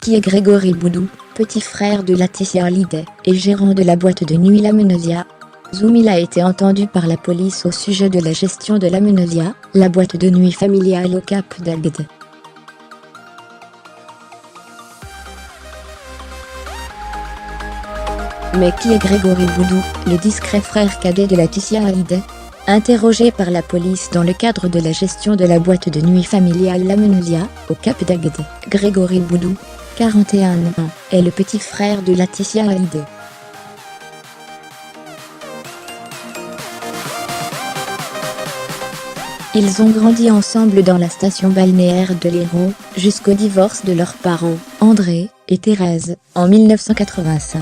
Qui est Grégory Boudou, petit frère de Laetitia Hallyday et gérant de la boîte de nuit La Menosia? Zoom. Il a été entendu par la police au sujet de la gestion de La Menosia, la boîte de nuit familiale au Cap d'Agde. Mais qui est Grégory Boudou, le discret frère cadet de Laetitia Hallyday? Interrogé par la police dans le cadre de la gestion de la boîte de nuit familiale La Menosia, au Cap d'Agde, Grégory Boudou, 41 ans, est le petit frère de Laetitia Hallyday. Ils ont grandi ensemble dans la station balnéaire de l'Hérault, jusqu'au divorce de leurs parents, André et Thérèse, en 1985.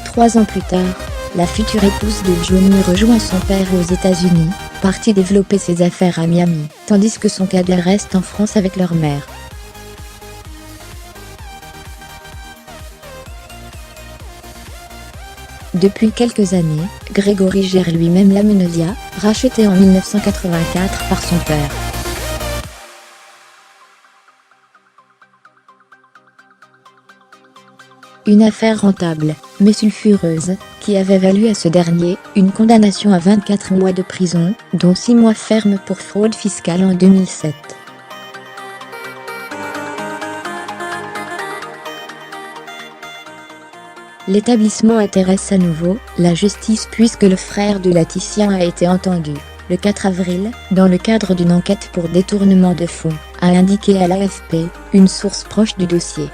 Trois ans plus tard, la future épouse de Johnny rejoint son père aux États-Unis, parti développer ses affaires à Miami, tandis que son cadet reste en France avec leur mère. Depuis quelques années, Grégory gère lui-même La Menosia, rachetée en 1984 par son père. Une affaire rentable, mais sulfureuse, qui avait valu à ce dernier une condamnation à 24 mois de prison, dont 6 mois ferme pour fraude fiscale en 2007. L'établissement intéresse à nouveau la justice puisque le frère de Laetitia a été entendu, le 4 avril, dans le cadre d'une enquête pour détournement de fonds, a indiqué à l'AFP, une source proche du dossier.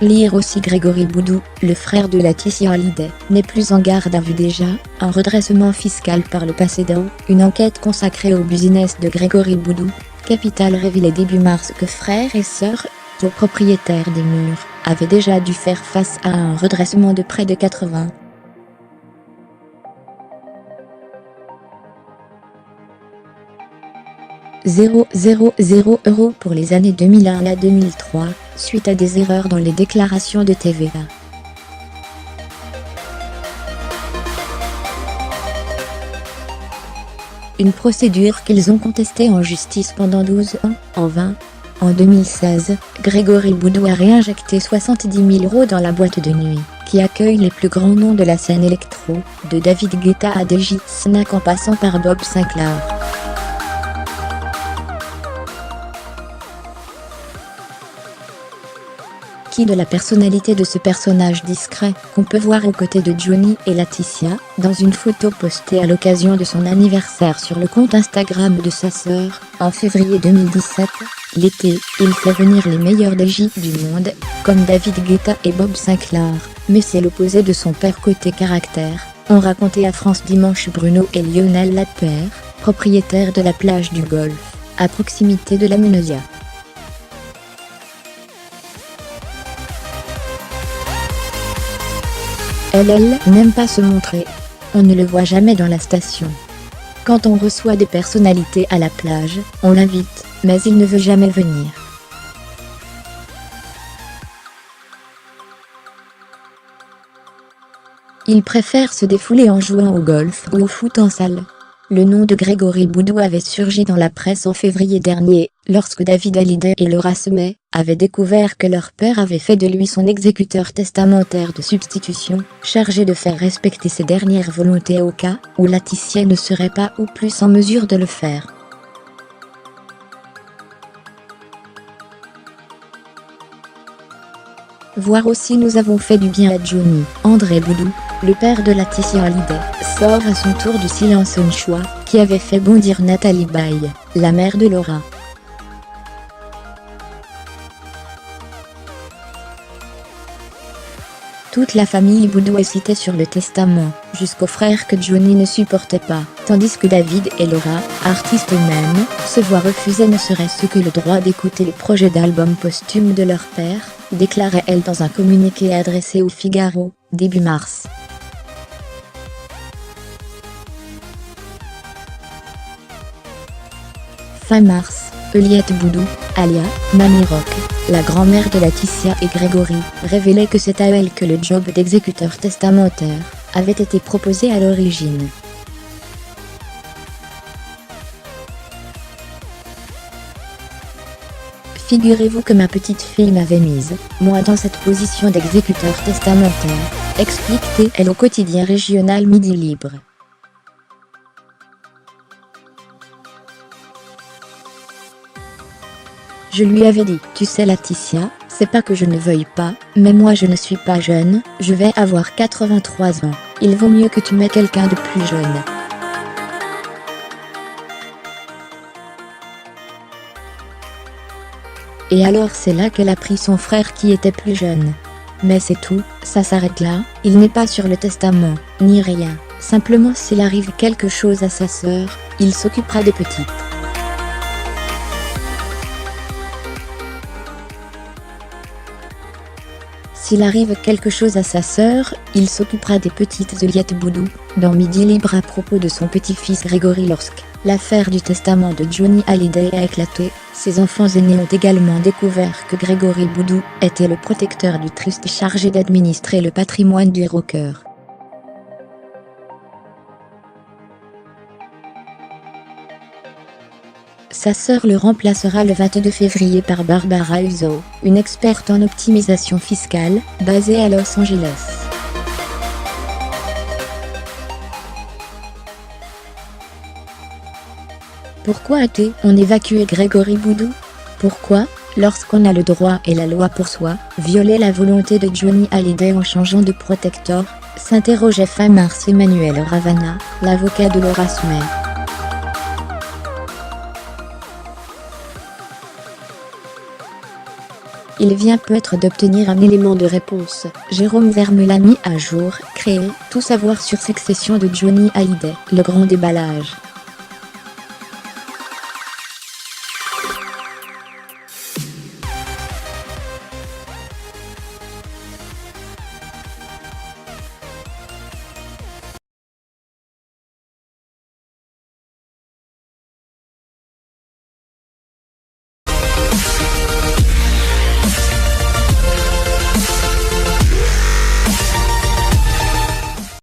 Lire aussi Grégory Boudou, le frère de Laetitia Hallyday, n'est plus en garde à vue déjà, un redressement fiscal par le passé dans une enquête consacrée au business de Grégory Boudou. Capital révélait début mars que frères et sœurs, copropriétaires des murs, avaient déjà dû faire face à un redressement de près de 80 000 € pour les années 2001 à 2003, suite à des erreurs dans les déclarations de TVA. Une procédure qu'ils ont contestée en justice pendant 12 ans. En 2016, Grégory Boudou a réinjecté 70 000 € dans la boîte de nuit, qui accueille les plus grands noms de la scène électro, de David Guetta à DJ Snake en passant par Bob Sinclar. Qui de la personnalité de ce personnage discret, qu'on peut voir aux côtés de Johnny et Laetitia, dans une photo postée à l'occasion de son anniversaire sur le compte Instagram de sa sœur, en février 2017. L'été, il fait venir les meilleurs DJ du monde, comme David Guetta et Bob Sinclar, mais c'est l'opposé de son père côté caractère, ont raconté à France Dimanche Bruno et Lionel Lapeyre, propriétaires de la plage du Golfe, à proximité de La Menosia. Elle n'aime pas se montrer. On ne le voit jamais dans la station. Quand on reçoit des personnalités à la plage, on l'invite, mais il ne veut jamais venir. Il préfère se défouler en jouant au golf ou au foot en salle. Le nom de Grégory Boudou avait surgi dans la presse en février dernier, lorsque David Hallyday et Laura Sumey avaient découvert que leur père avait fait de lui son exécuteur testamentaire de substitution, chargé de faire respecter ses dernières volontés au cas où Laetitia ne serait pas ou plus en mesure de le faire. Voir aussi Nous avons fait du bien à Johnny. André Boudou, le père de Laetitia Hallyday, sort à son tour du silence un choix qui avait fait bondir Nathalie Baye, la mère de Laura. Toute la famille Boudou est citée sur le testament, jusqu'aux frères que Johnny ne supportait pas, tandis que David et Laura, artistes eux-mêmes, se voient refuser ne serait-ce que le droit d'écouter les projets d'albums posthumes de leur père, déclarait-elle dans un communiqué adressé au Figaro, début mars. Fin mars, Eliette Boudou, alias Mamie Rock. la grand-mère de Laetitia et Grégory, révélait que c'est à elle que le job d'exécuteur testamentaire avait été proposé à l'origine. Figurez-vous que ma petite fille m'avait mise, moi, dans cette position d'exécuteur testamentaire, explique TL au quotidien régional Midi Libre. Je lui avais dit, tu sais Laetitia, c'est pas que je ne veuille pas, mais moi je ne suis pas jeune, je vais avoir 83 ans, il vaut mieux que tu m'aies quelqu'un de plus jeune. Et alors c'est là qu'elle a pris son frère qui était plus jeune. Mais c'est tout, ça s'arrête là, il n'est pas sur le testament, ni rien, simplement s'il arrive quelque chose à sa sœur, il s'occupera des petites. S'il arrive quelque chose à sa sœur, il s'occupera des petites Eliette Boudou, dans Midi Libre à propos de son petit-fils Grégory. Lorsque l'affaire du testament de Johnny Hallyday a éclaté, ses enfants aînés ont également découvert que Grégory Boudou était le protecteur du trust chargé d'administrer le patrimoine du rocker. Sa sœur le remplacera le 22 février par Barbara Uzo, une experte en optimisation fiscale, basée à Los Angeles. Pourquoi a-t-on évacué Grégory Boudou? Pourquoi, lorsqu'on a le droit et la loi pour soi, violer la volonté de Johnny Hallyday en changeant de protecteur, s'interrogeait fin mars Emmanuel Ravana, l'avocat de Laura Smer. Il vient peut-être d'obtenir un élément de réponse. Jérôme Verme l'a mis à jour, créé, tout savoir sur succession de Johnny Hallyday, le grand déballage.